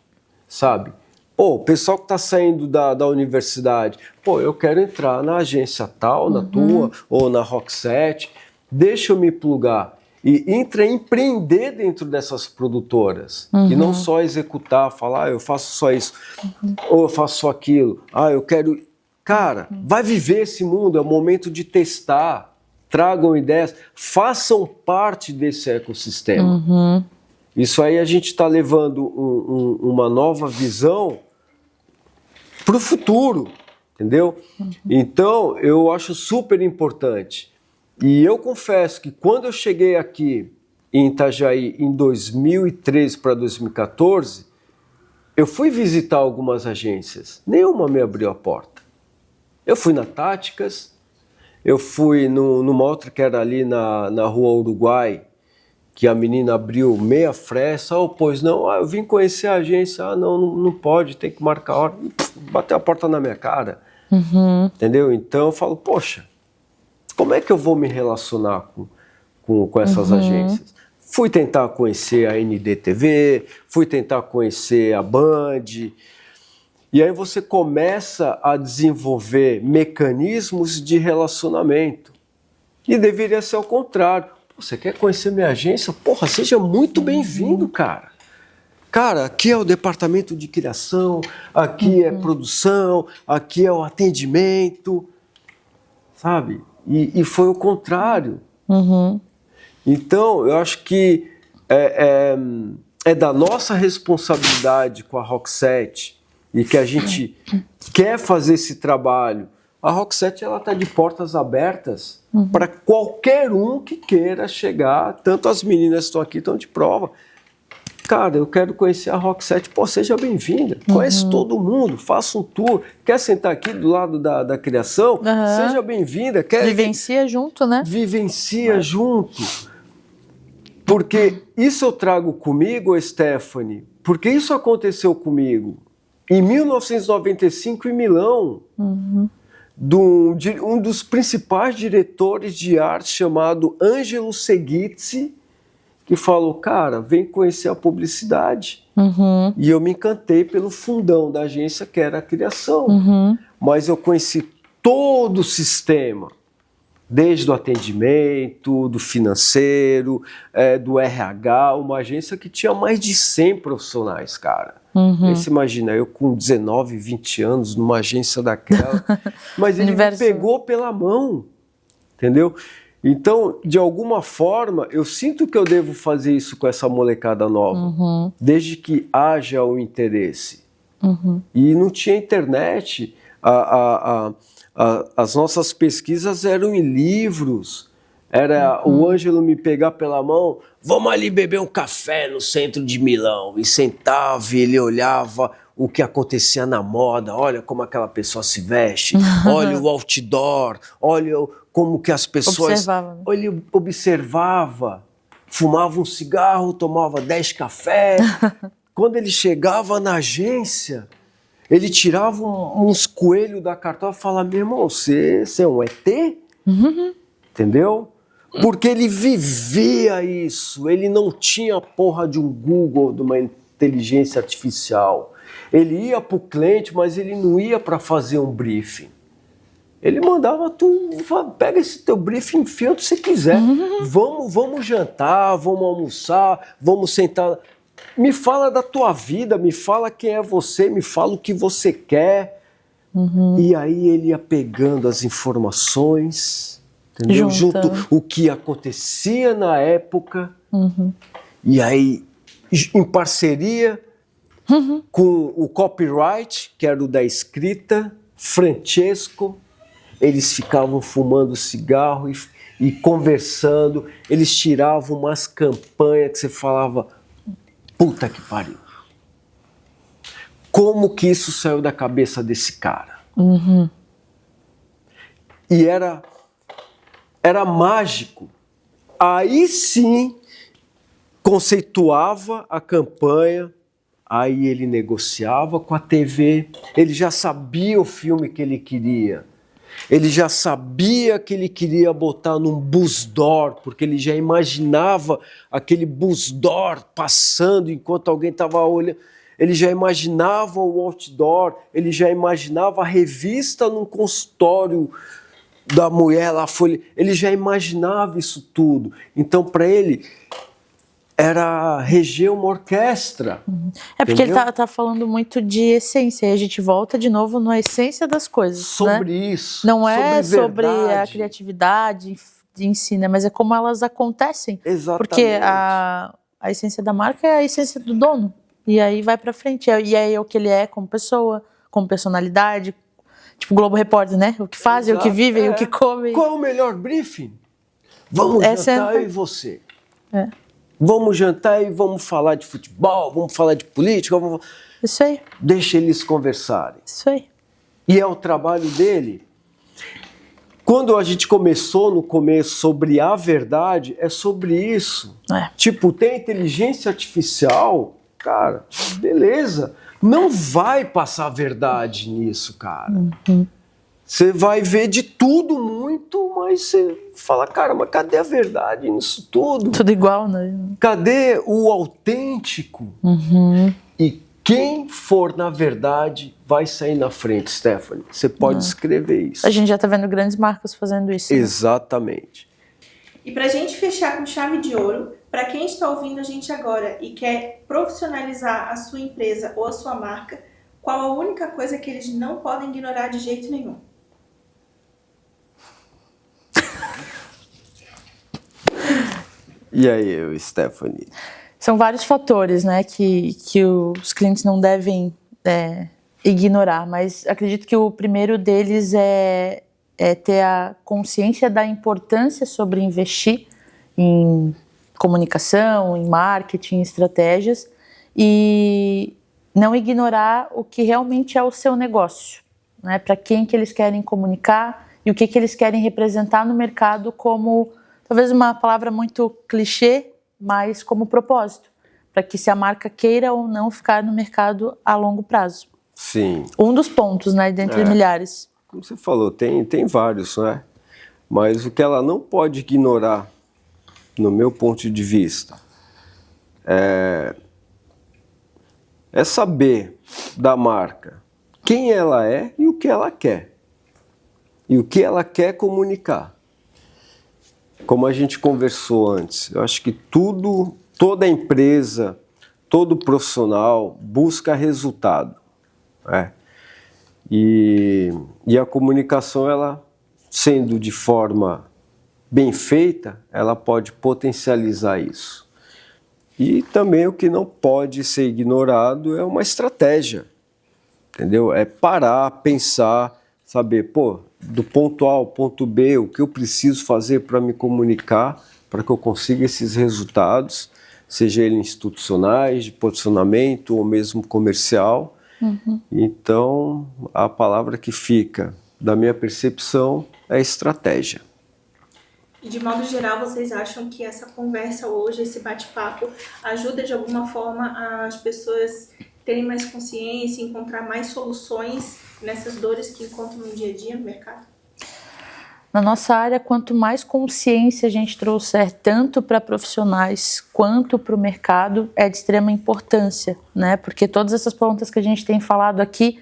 sabe? Pô, o pessoal que está saindo da universidade, pô, eu quero entrar na agência tal, na tua, ou na Rock7, deixa eu me plugar. E empreender dentro dessas produtoras. E não só executar, falar, eu faço só isso, ou eu faço só aquilo, eu quero... Cara, vai viver esse mundo, é o momento de testar, tragam ideias, façam parte desse ecossistema. Isso aí a gente está levando uma nova visão para o futuro, entendeu? Então, eu acho super importante. E eu confesso que quando eu cheguei aqui em Itajaí em 2013 para 2014, eu fui visitar algumas agências, nenhuma me abriu a porta. Eu fui na Táticas, eu fui numa outra que era ali na Rua Uruguai, que a menina abriu meia fresta, pois não, eu vim conhecer a agência, não pode, tem que marcar a hora, bateu a porta na minha cara, entendeu? Então eu falo, poxa, como é que eu vou me relacionar com essas agências? Fui tentar conhecer a NDTV, fui tentar conhecer a Band, e aí você começa a desenvolver mecanismos de relacionamento, e deveria ser ao contrário. Você quer conhecer minha agência? Porra, seja muito bem-vindo, cara. Cara, aqui é o departamento de criação, aqui é produção, aqui é o atendimento, sabe? E foi o contrário. Então, eu acho que é da nossa responsabilidade com a Rock7 e que a gente quer fazer esse trabalho. A Rock7 ela está de portas abertas para qualquer um que queira chegar. Tanto as meninas que estão aqui estão de prova. Cara, eu quero conhecer a Rock7. Pô, seja bem-vinda. Conhece todo mundo, faça um tour. Quer sentar aqui do lado da criação? Seja bem-vinda. Vivencia junto, né? Vivencia junto. Porque isso eu trago comigo, Stephanie, porque isso aconteceu comigo em 1995 em Milão. Um dos principais diretores de arte chamado Angelo Segizzi, que falou, cara, vem conhecer a publicidade. E eu me encantei pelo fundão da agência, que era a criação. Mas eu conheci todo o sistema, desde o atendimento, do financeiro, do RH, uma agência que tinha mais de 100 profissionais, cara. Você imagina, eu com 19, 20 anos, numa agência daquela, mas ele me pegou pela mão, entendeu? Então, de alguma forma, eu sinto que eu devo fazer isso com essa molecada nova, desde que haja o interesse. E não tinha internet, as nossas pesquisas eram em livros, era o Ângelo me pegar pela mão, vamos ali beber um café no centro de Milão, e sentava e ele olhava o que acontecia na moda, olha como aquela pessoa se veste, olha o outdoor, olha como que as pessoas... Observava, né? Ele observava, fumava um cigarro, tomava 10 cafés. Quando ele chegava na agência, ele tirava uns coelhos da cartola e falava, meu irmão, você é um ET? Entendeu? Porque ele vivia isso, ele não tinha a porra de um Google, de uma inteligência artificial. Ele ia para o cliente, mas ele não ia para fazer um briefing. Ele mandava tu, pega esse teu briefing, enfia onde você quiser. Vamos jantar, vamos almoçar, vamos sentar. Me fala da tua vida, me fala quem é você, me fala o que você quer. E aí ele ia pegando as informações, entendeu? Junto o que acontecia na época. E aí, em parceria com o copyright, que era o da escrita, Francesco, eles ficavam fumando cigarro e conversando, eles tiravam umas campanhas que você falava, puta que pariu. Como que isso saiu da cabeça desse cara? E era mágico. Aí sim, conceituava a campanha, aí ele negociava com a TV, ele já sabia o filme que ele queria. Ele já sabia que ele queria botar num busdoor, porque ele já imaginava aquele busdoor passando enquanto alguém estava olhando. Ele já imaginava o outdoor, ele já imaginava a revista num consultório da mulher lá, ele já imaginava isso tudo. Então, para ele, era reger uma orquestra. É porque entendeu? Ele tá falando muito de essência, e a gente volta de novo na essência das coisas. Sobre né? isso. Não é sobre a criatividade em si, né? Mas é como elas acontecem. Exatamente. Porque a essência da marca é a essência do dono. E aí vai pra frente. E aí é o que ele é como pessoa, como personalidade. Tipo o Globo Repórter, né? O que fazem, o que vivem, o que comem. Qual é o melhor briefing? Vamos jantar eu e você. Vamos jantar e vamos falar de futebol, vamos falar de política. Isso aí. Deixa eles conversarem. Isso aí. E é o trabalho dele. Quando a gente começou no começo sobre a verdade, é sobre isso. Tipo, tem inteligência artificial, cara, beleza. Não vai passar verdade nisso, cara. Você vai ver de tudo muito, mas você fala, cara, mas cadê a verdade nisso tudo? Tudo igual, né? Cadê o autêntico? E quem for na verdade vai sair na frente, Stephanie. Você pode escrever isso. A gente já tá vendo grandes marcas fazendo isso. Exatamente. E pra gente fechar com chave de ouro, Para quem está ouvindo a gente agora e quer profissionalizar a sua empresa ou a sua marca, qual a única coisa que eles não podem ignorar de jeito nenhum? E aí, Stephanie? São vários fatores, né, que os clientes não devem ignorar, mas acredito que o primeiro deles é ter a consciência da importância sobre investir em comunicação, em marketing, em estratégias, e não ignorar o que realmente é o seu negócio, né, para quem que eles querem comunicar e o que eles querem representar no mercado como, talvez uma palavra muito clichê, mas como propósito, para que se a marca queira ou não ficar no mercado a longo prazo. Sim. Um dos pontos, né, dentre milhares. Como você falou, tem vários, né? Mas o que ela não pode ignorar, no meu ponto de vista, é saber da marca quem ela é e o que ela quer. E o que ela quer comunicar. Como a gente conversou antes, eu acho que toda empresa, todo profissional busca resultado. E a comunicação, ela sendo de forma bem feita, ela pode potencializar isso. E também o que não pode ser ignorado é uma estratégia, entendeu? É parar, pensar, saber, do ponto A ao ponto B, o que eu preciso fazer para me comunicar, para que eu consiga esses resultados, seja eles institucionais, de posicionamento ou mesmo comercial. Uhum. Então, a palavra que fica da minha percepção é estratégia. E de modo geral, vocês acham que essa conversa hoje, esse bate-papo, ajuda de alguma forma as pessoas terem mais consciência, encontrar mais soluções nessas dores que encontram no dia a dia no mercado? Na nossa área, quanto mais consciência a gente trouxer tanto para profissionais quanto para o mercado, é de extrema importância, né? Porque todas essas pontas que a gente tem falado aqui,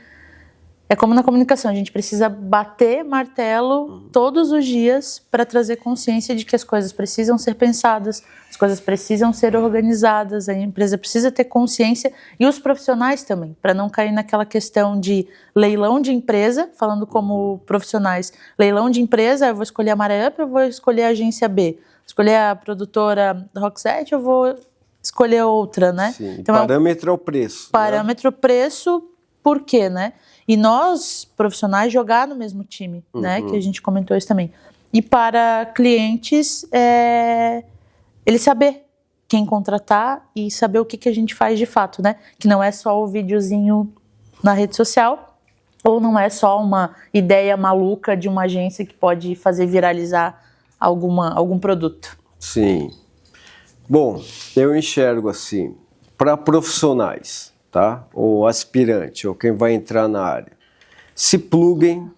é como na comunicação, a gente precisa bater martelo todos os dias para trazer consciência de que as coisas precisam ser pensadas, as coisas precisam ser organizadas, a empresa precisa ter consciência e os profissionais também, para não cair naquela questão de leilão de empresa, falando como profissionais, leilão de empresa, eu vou escolher a Maré Up, eu vou escolher a agência B, escolher a produtora Roxette, eu vou escolher outra, né? Sim, então, parâmetro é o preço. Parâmetro preço, por quê, né? E nós, profissionais, jogar no mesmo time, né? Que a gente comentou isso também. E para clientes, ele saber quem contratar e saber o que a gente faz de fato, né? Que não é só o videozinho na rede social ou não é só uma ideia maluca de uma agência que pode fazer viralizar algum produto. Sim. Bom, eu enxergo assim, para profissionais, tá? Ou aspirante, ou quem vai entrar na área, se pluguem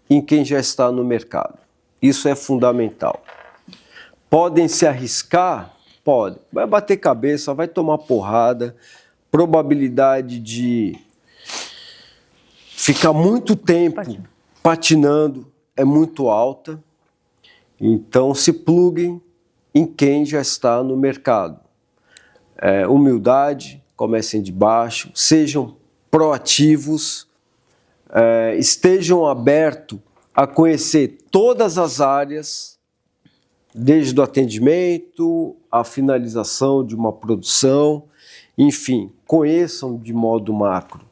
em quem já está no mercado. Isso é fundamental. Podem se arriscar? Pode. Vai bater cabeça, vai tomar porrada, probabilidade de ficar muito tempo patinando é muito alta. Então, se pluguem em quem já está no mercado. Humildade, comecem de baixo, sejam proativos, estejam abertos a conhecer todas as áreas, desde o atendimento, a finalização de uma produção, enfim, conheçam de modo macro.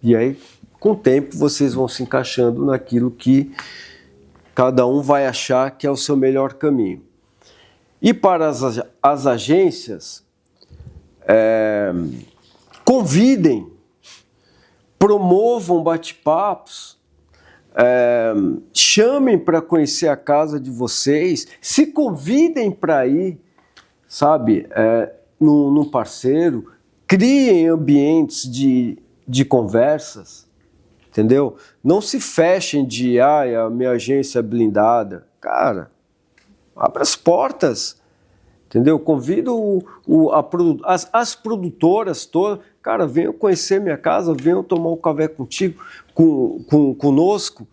E aí, com o tempo, vocês vão se encaixando naquilo que cada um vai achar que é o seu melhor caminho. E para as agências, convidem, promovam bate-papos, chamem para conhecer a casa de vocês, se convidem para ir, sabe, num parceiro, criem ambientes de conversas, entendeu? Não se fechem de, a minha agência é blindada. Cara, abra as portas, entendeu? Convido as produtoras todas, cara, venham conhecer minha casa, venham tomar um café conosco.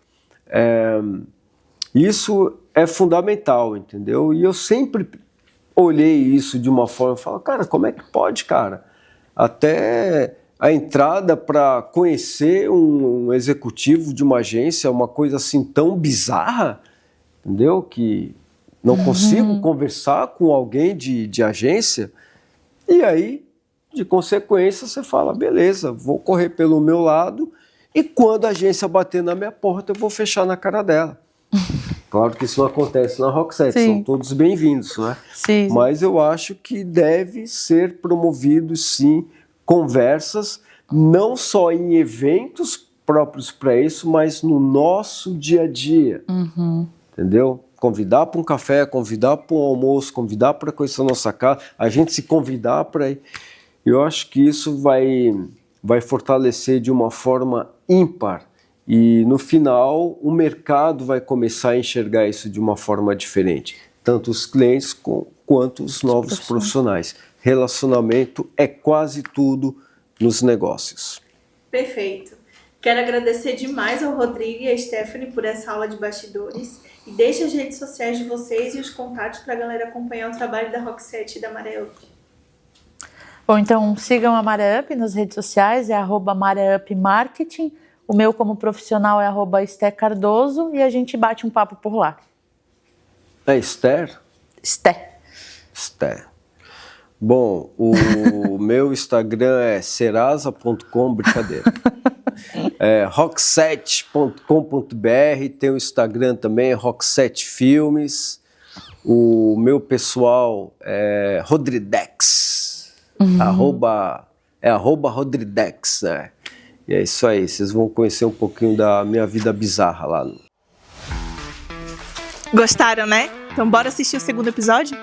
Isso é fundamental, entendeu? E eu sempre olhei isso de uma forma e falei, cara, como é que pode, cara? Até a entrada para conhecer um executivo de uma agência, uma coisa assim tão bizarra, entendeu? Que não consigo conversar com alguém de agência. E aí, de consequência, você fala, beleza, vou correr pelo meu lado e quando a agência bater na minha porta, eu vou fechar na cara dela. Claro que isso não acontece na Rock7, são todos bem-vindos, né? Sim. Mas eu acho que deve ser promovido, sim, conversas, não só em eventos próprios para isso, mas no nosso dia a dia, entendeu? Convidar para um café, convidar para um almoço, convidar para conhecer a nossa casa, a gente se convidar para ir. Eu acho que isso vai fortalecer de uma forma ímpar. E no final, o mercado vai começar a enxergar isso de uma forma diferente. Tanto os clientes quanto os novos profissionais. Relacionamento é quase tudo nos negócios. Perfeito. Quero agradecer demais ao Rodrigo e à Stephanie por essa aula de bastidores. E deixe as redes sociais de vocês e os contatos para a galera acompanhar o trabalho da Rock7 e da Maré Up. Bom, então sigam a Maré Up nas redes sociais, é @MaréUpMarketing. O meu como profissional é @Esther Cardoso e a gente bate um papo por lá. É Esther? Esther. Bom, o meu Instagram é serasa.com, brincadeira. É rock7.com.br, tem o Instagram também, Rock7 Filmes. O meu pessoal é Rodridex, @Rodridex, né? E é isso aí, vocês vão conhecer um pouquinho da minha vida bizarra lá. Gostaram, né? Então bora assistir o segundo episódio?